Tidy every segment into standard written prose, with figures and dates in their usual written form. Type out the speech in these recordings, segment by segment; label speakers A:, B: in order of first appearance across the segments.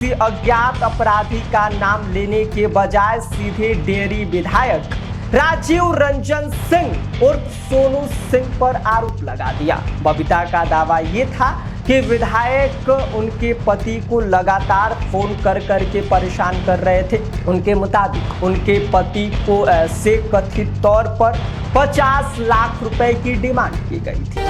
A: किसी अज्ञात अपराधी का नाम लेने के बजाय सीधे डेयरी विधायक राजीव रंजन सिंह उर्फ सोनू सिंह पर आरोप लगा दिया। बबीता का दावा ये था कि विधायक उनके पति को लगातार फोन कर करके परेशान कर रहे थे। उनके मुताबिक उनके पति को से कथित तौर पर 50 लाख रुपए की डिमांड की गई थी।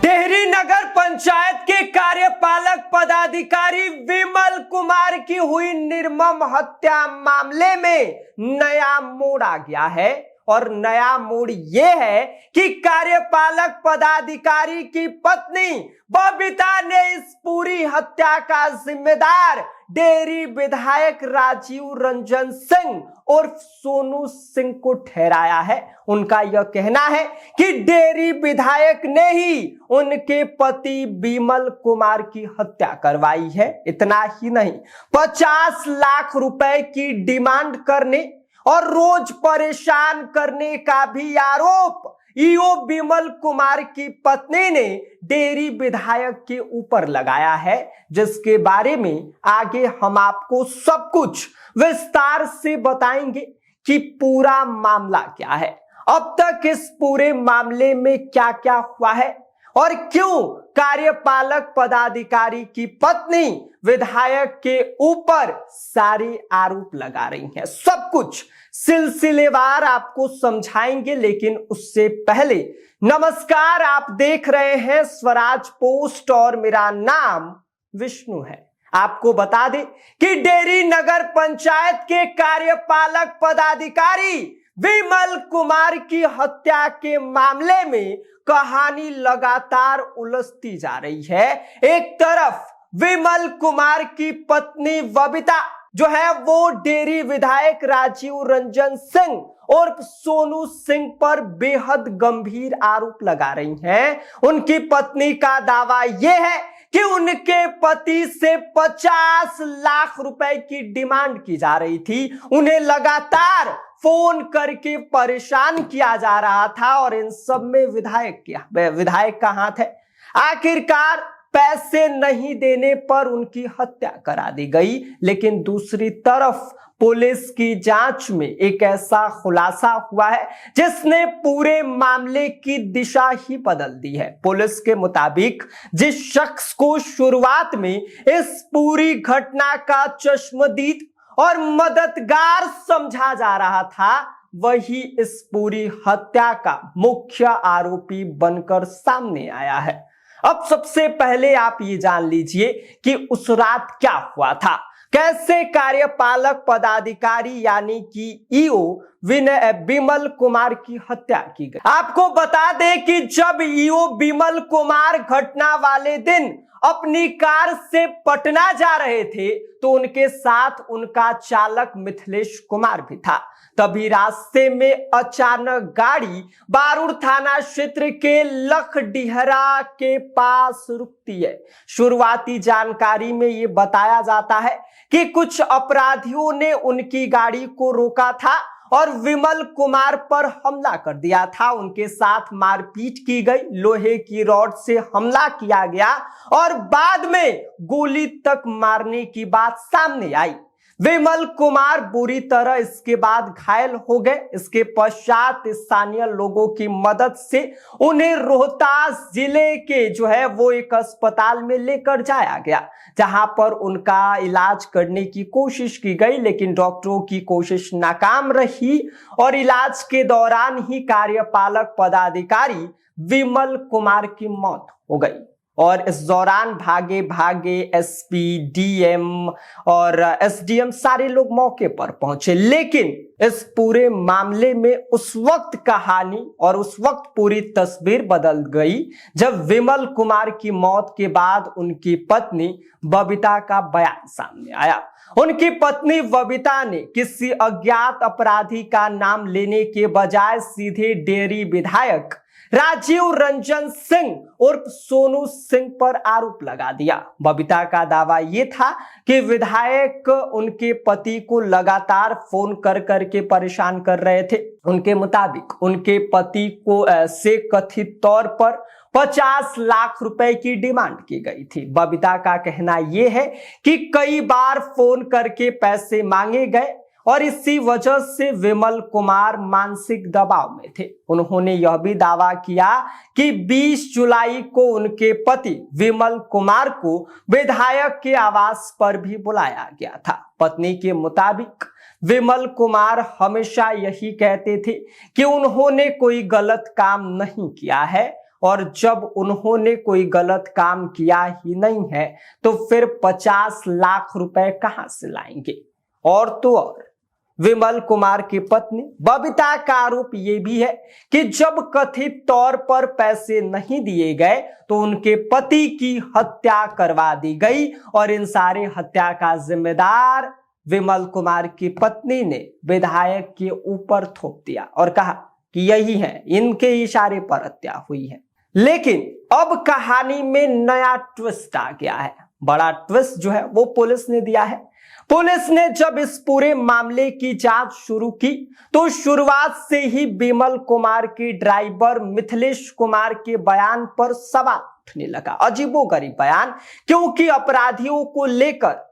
A: टिहरी नगर पंचायत के कार्यपालक पदाधिकारी विमल कुमार की हुई निर्मम हत्या मामले में नया मोड़ आ गया है और नया मोड़ यह है कि कार्यपालक पदाधिकारी की पत्नी बबीता ने इस पूरी हत्या का जिम्मेदार डेयरी विधायक राजीव रंजन सिंह उर्फ सोनू सिंह को ठहराया है। उनका यह कहना है कि डेयरी विधायक ने ही उनके पति विमल कुमार की हत्या करवाई है। इतना ही नहीं, 50 लाख रुपए की डिमांड करने और रोज परेशान करने का भी आरोप ईओ विमल कुमार की पत्नी ने डेयरी विधायक के ऊपर लगाया है, जिसके बारे में आगे हम आपको सब कुछ विस्तार से बताएंगे कि पूरा मामला क्या है, अब तक इस पूरे मामले में क्या क्या हुआ है और क्यों कार्यपालक पदाधिकारी की पत्नी विधायक के ऊपर सारे आरोप लगा रही है। सब कुछ सिलसिलेवार आपको समझाएंगे, लेकिन उससे पहले नमस्कार, आप देख रहे हैं स्वराज पोस्ट और मेरा नाम विष्णु है। आपको बता दें कि डेयरी नगर पंचायत के कार्यपालक पदाधिकारी विमल कुमार की हत्या के मामले में कहानी लगातार उलझती जा रही है। एक तरफ विमल कुमार की पत्नी बबीता जो है वो डेयरी विधायक राजीव रंजन सिंह और सोनू सिंह पर बेहद गंभीर आरोप लगा रही हैं। उनकी पत्नी का दावा यह है कि उनके पति से 50 लाख रुपए की डिमांड की जा रही थी। उन्हें लगातार फोन करके परेशान किया जा रहा था और इन सब में विधायक का हाथ है। आखिरकार पैसे नहीं देने पर उनकी हत्या करा दी गई। लेकिन दूसरी तरफ पुलिस की जांच में एक ऐसा खुलासा हुआ है जिसने पूरे मामले की दिशा ही बदल दी है। पुलिस के मुताबिक जिस शख्स को शुरुआत में इस पूरी घटना का चश्मदीद और मददगार समझा जा रहा था, वही इस पूरी हत्या का मुख्य आरोपी बनकर सामने आया है। अब सबसे पहले आप ये जान लीजिए कि उस रात क्या हुआ था, कैसे कार्यपालक पदाधिकारी यानी कि ईओ विमल कुमार की हत्या की गई। आपको बता दें कि जब ईओ विमल कुमार घटना वाले दिन अपनी कार से पटना जा रहे थे तो उनके साथ उनका चालक मिथिलेश कुमार भी था। तभी रास्ते में अचानक गाड़ी बारूर थाना क्षेत्र के लखडीहरा के पास रुकती है। शुरुआती जानकारी में यह बताया जाता है कि कुछ अपराधियों ने उनकी गाड़ी को रोका था और विमल कुमार पर हमला कर दिया था। उनके साथ मारपीट की गई, लोहे की रॉड से हमला किया गया और बाद में गोली तक मारने की बात सामने आई। विमल कुमार बुरी तरह इसके बाद घायल हो गए। इसके पश्चात स्थानीय लोगों की मदद से उन्हें रोहतास जिले के जो है वो एक अस्पताल में लेकर जाया गया, जहां पर उनका इलाज करने की कोशिश की गई, लेकिन डॉक्टरों की कोशिश नाकाम रही और इलाज के दौरान ही कार्यपालक पदाधिकारी विमल कुमार की मौत हो गई। और इस दौरान भागे भागे एसपी, डीएम और एसडीएम सारे लोग मौके पर पहुंचे। लेकिन इस पूरे मामले में उस वक्त कहानी और उस वक्त पूरी तस्वीर बदल गई जब विमल कुमार की मौत के बाद उनकी पत्नी बबीता का बयान सामने आया। उनकी पत्नी बबीता ने किसी अज्ञात अपराधी का नाम लेने के बजाय सीधे डेयरी विधायक राजीव रंजन सिंह उर्फ सोनू सिंह पर आरोप लगा दिया। बबीता का दावा यह था कि विधायक उनके पति को लगातार फोन कर करके परेशान कर रहे थे। उनके मुताबिक उनके पति को से कथित तौर पर 50 लाख रुपए की डिमांड की गई थी। बबीता का कहना यह है कि कई बार फोन करके पैसे मांगे गए और इसी वजह से विमल कुमार मानसिक दबाव में थे। उन्होंने यह भी दावा किया कि 20 जुलाई को उनके पति विमल कुमार को विधायक के आवास पर भी बुलाया गया था। पत्नी के मुताबिक विमल कुमार हमेशा यही कहते थे कि उन्होंने कोई गलत काम नहीं किया है, और जब उन्होंने कोई गलत काम किया ही नहीं है तो फिर 50 लाख रुपए कहां से लाएंगे। और तो और विमल कुमार की पत्नी बबीता का आरोप यह भी है कि जब कथित तौर पर पैसे नहीं दिए गए तो उनके पति की हत्या करवा दी गई, और इन सारे हत्या का जिम्मेदार विमल कुमार की पत्नी ने विधायक के ऊपर थोप दिया और कहा कि यही है, इनके इशारे पर हत्या हुई है। लेकिन अब कहानी में नया ट्विस्ट आ गया है। बड़ा ट्विस्ट जो है वो पुलिस ने दिया है। पुलिस ने जब इस पूरे मामले की जांच शुरू की तो शुरुआत से ही विमल कुमार के ड्राइवर मिथिलेश कुमार के बयान पर सवाल उठने लगा। अजीबोगरीब बयान, क्योंकि अपराधियों को लेकर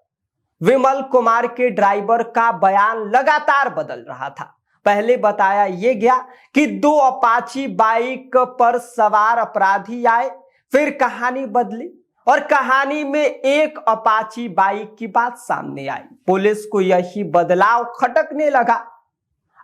A: विमल कुमार के ड्राइवर का बयान लगातार बदल रहा था। पहले बताया यह गया कि 2 अपाची बाइक पर सवार अपराधी आए, फिर कहानी बदली और कहानी में एक अपाची बाइक की बात सामने आई। पुलिस को यही बदलाव खटकने लगा।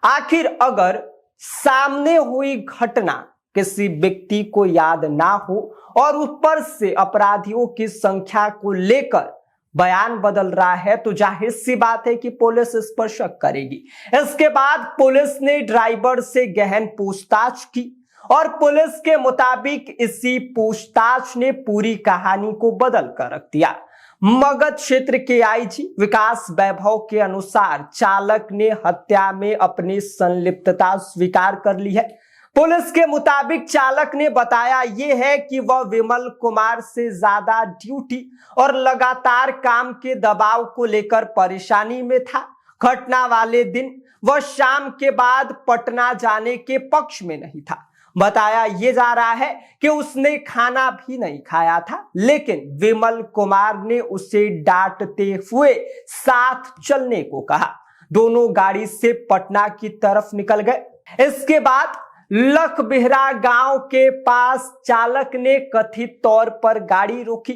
A: आखिर अगर सामने हुई घटना किसी व्यक्ति को याद ना हो और ऊपर से अपराधियों की संख्या को लेकर बयान बदल रहा है तो जाहिर सी बात है कि पुलिस इस पर शक करेगी। इसके बाद पुलिस ने ड्राइवर से गहन पूछताछ की और पुलिस के मुताबिक इसी पूछताछ ने पूरी कहानी को बदल कर रख दिया। मगध क्षेत्र के आईजी विकास वैभव के अनुसार चालक ने हत्या में अपनी संलिप्तता स्वीकार कर ली है। पुलिस के मुताबिक चालक ने बताया यह है कि वह विमल कुमार से ज्यादा ड्यूटी और लगातार काम के दबाव को लेकर परेशानी में था। घटना वाले दिन वह शाम के बाद पटना जाने के पक्ष में नहीं था। बताया यह जा रहा है कि उसने खाना भी नहीं खाया था, लेकिन विमल कुमार ने उसे डांटते हुए साथ चलने को कहा। दोनों गाड़ी से पटना की तरफ निकल गए। इसके बाद लखबिहरा गांव के पास चालक ने कथित तौर पर गाड़ी रोकी।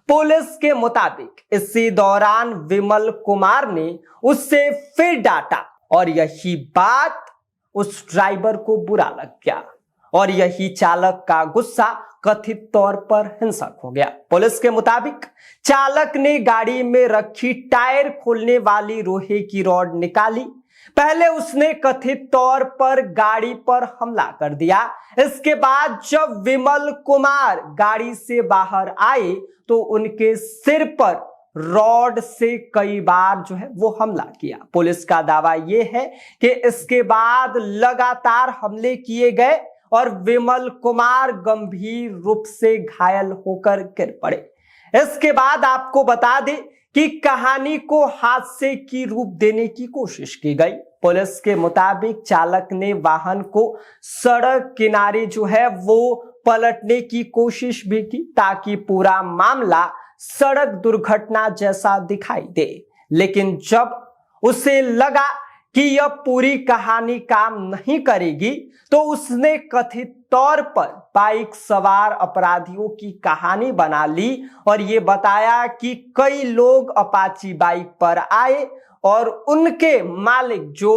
A: पुलिस के मुताबिक इसी दौरान विमल कुमार ने उससे फिर डांटा और यही बात उस ड्राइवर को बुरा लग गया और यही चालक का गुस्सा कथित तौर पर हिंसक हो गया। पुलिस के मुताबिक चालक ने गाड़ी में रखी टायर खोलने वाली लोहे की रॉड निकाली। पहले उसने कथित तौर पर गाड़ी पर हमला कर दिया। इसके बाद जब विमल कुमार गाड़ी से बाहर आए तो उनके सिर पर रॉड से कई बार जो है वो हमला किया। पुलिस का दावा यह है कि इसके बाद लगातार हमले किए गए और विमल कुमार गंभीर रूप से घायल होकर गिर पड़े। इसके बाद आपको बता दें कि कहानी को हादसे की रूप देने की कोशिश की गई। पुलिस के मुताबिक चालक ने वाहन को सड़क किनारे जो है वो पलटने की कोशिश भी की ताकि पूरा मामला सड़क दुर्घटना जैसा दिखाई दे, लेकिन जब उसे लगा कि यह पूरी कहानी काम नहीं करेगी तो उसने कथित तौर पर बाइक सवार अपराधियों की कहानी बना ली और ये बताया कि कई लोग अपाची बाइक पर आए और उनके मालिक जो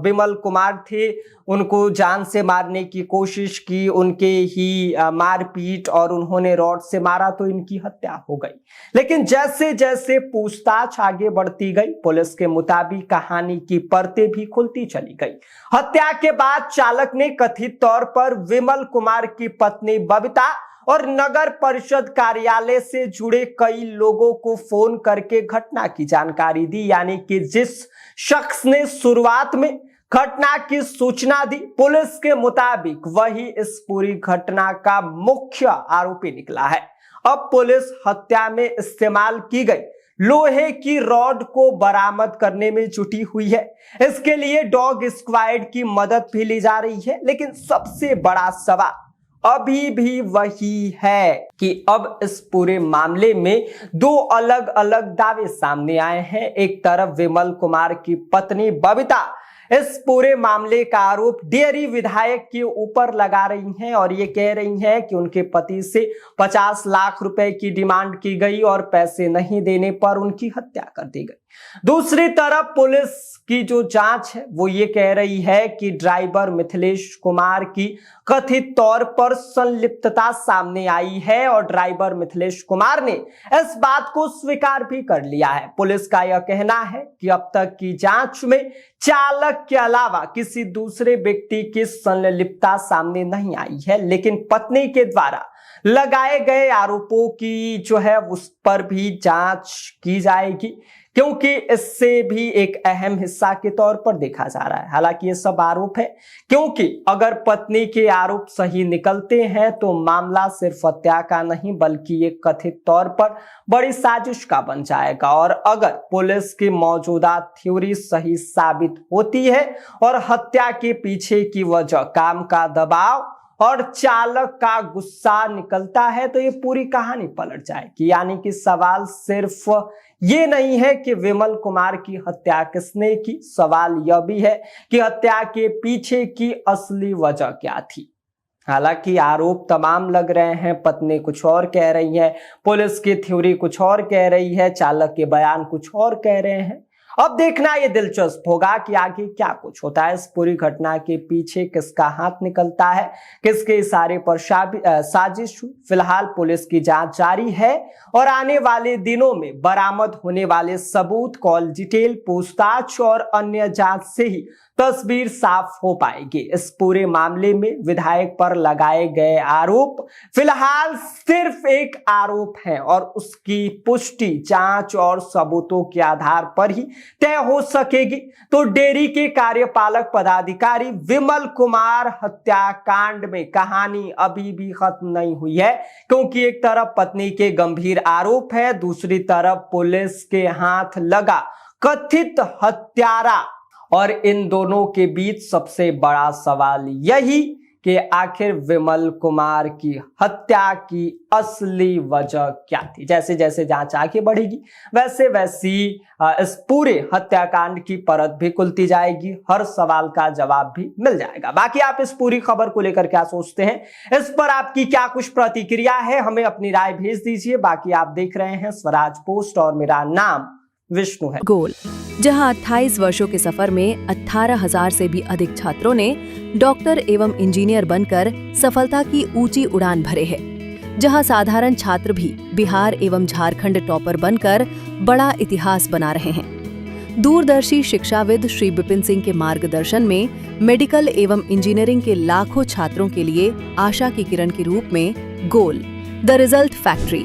A: विमल कुमार थे उनको जान से मारने की कोशिश की, उनके ही मारपीट और उन्होंने रॉड से मारा तो इनकी हत्या हो गई। लेकिन जैसे जैसे पूछताछ आगे बढ़ती गई पुलिस के मुताबिक कहानी की परतें भी खुलती चली गई। हत्या के बाद चालक ने कथित तौर पर विमल कुमार की पत्नी बबीता और नगर परिषद कार्यालय से जुड़े कई लोगों को फोन करके घटना की जानकारी दी, यानी कि जिस शख्स ने शुरुआत में घटना की सूचना दी पुलिस के मुताबिक वही इस पूरी घटना का मुख्य आरोपी निकला है। अब पुलिस हत्या में इस्तेमाल की गई लोहे की रॉड को बरामद करने में जुटी हुई है। इसके लिए डॉग स्क्वाड की मदद भी ली जा रही है। लेकिन सबसे बड़ा सवाल अभी भी वही है कि अब इस पूरे मामले में दो अलग अलग दावे सामने आए हैं। एक तरफ विमल कुमार की पत्नी बबीता इस पूरे मामले का आरोप डेयरी विधायक के ऊपर लगा रही हैं और ये कह रही हैं कि उनके पति से 50 लाख रुपए की डिमांड की गई और पैसे नहीं देने पर उनकी हत्या कर दी गई। दूसरी तरफ पुलिस की जो जांच है वो ये कह रही है कि ड्राइवर मिथिलेश कुमार की कथित तौर पर संलिप्तता सामने आई है और ड्राइवर मिथिलेश कुमार ने इस बात को स्वीकार भी कर लिया है। पुलिस का यह कहना है कि अब तक की जांच में चालक के अलावा किसी दूसरे व्यक्ति की संलिप्तता सामने नहीं आई है, लेकिन पत्नी के द्वारा लगाए गए आरोपों की जो है उस पर भी जांच की जाएगी, क्योंकि इससे भी एक अहम हिस्सा के तौर पर देखा जा रहा है। हालांकि ये सब आरोप है, क्योंकि अगर पत्नी के आरोप सही निकलते हैं तो मामला सिर्फ हत्या का नहीं बल्कि एक कथित तौर पर बड़ी साजिश का बन जाएगा। और अगर पुलिस की मौजूदा थ्योरी सही साबित होती है और हत्या के पीछे की वजह काम का दबाव और चालक का गुस्सा निकलता है तो ये पूरी कहानी पलट जाएगी। यानी कि सवाल सिर्फ ये नहीं है कि विमल कुमार की हत्या किसने की, सवाल यह भी है कि हत्या के पीछे की असली वजह क्या थी। हालांकि आरोप तमाम लग रहे हैं, पत्नी कुछ और कह रही है, पुलिस की थ्योरी कुछ और कह रही है, चालक के बयान कुछ और कह रहे हैं। अब देखना ये दिलचस्प होगा कि आगे क्या कुछ होता है। इस पूरी घटना के पीछे किसका हाथ निकलता है, किसके इशारे पर साजिश हुई। फिलहाल पुलिस की जांच जारी है और आने वाले दिनों में बरामद होने वाले सबूत, कॉल डिटेल, पूछताछ और अन्य जांच से ही तस्वीर साफ हो पाएगी। इस पूरे मामले में विधायक पर लगाए गए आरोप फिलहाल सिर्फ एक आरोप है और उसकी पुष्टि जांच और सबूतों के आधार पर ही तय हो सकेगी। तो डेयरी के कार्यपालक पदाधिकारी विमल कुमार हत्याकांड में कहानी अभी भी खत्म नहीं हुई है, क्योंकि एक तरफ पत्नी के गंभीर आरोप है, दूसरी तरफ पुलिस के हाथ लगा कथित हत्यारा। और इन दोनों के बीच सबसे बड़ा सवाल यही कि आखिर विमल कुमार की हत्या की असली वजह क्या थी। जैसे जैसे जांच आगे बढ़ेगी वैसे वैसी इस पूरे हत्याकांड की परत भी खुलती जाएगी, हर सवाल का जवाब भी मिल जाएगा। बाकी आप इस पूरी खबर को लेकर क्या सोचते हैं, इस पर आपकी क्या कुछ प्रतिक्रिया है, हमें अपनी राय भेज दीजिए। बाकी आप देख रहे हैं स्वराज पोस्ट और मेरा नाम विष्णु है।
B: गोल, जहां 28 वर्षों के सफर में 18,000 से भी अधिक छात्रों ने डॉक्टर एवं इंजीनियर बनकर सफलता की ऊंची उड़ान भरे हैं, जहां साधारण छात्र भी बिहार एवं झारखंड टॉपर बनकर बड़ा इतिहास बना रहे हैं। दूरदर्शी शिक्षाविद श्री विपिन सिंह के मार्गदर्शन में मेडिकल एवं इंजीनियरिंग के लाखों छात्रों के लिए आशा की किरण के रूप में गोल, द रिजल्ट फैक्ट्री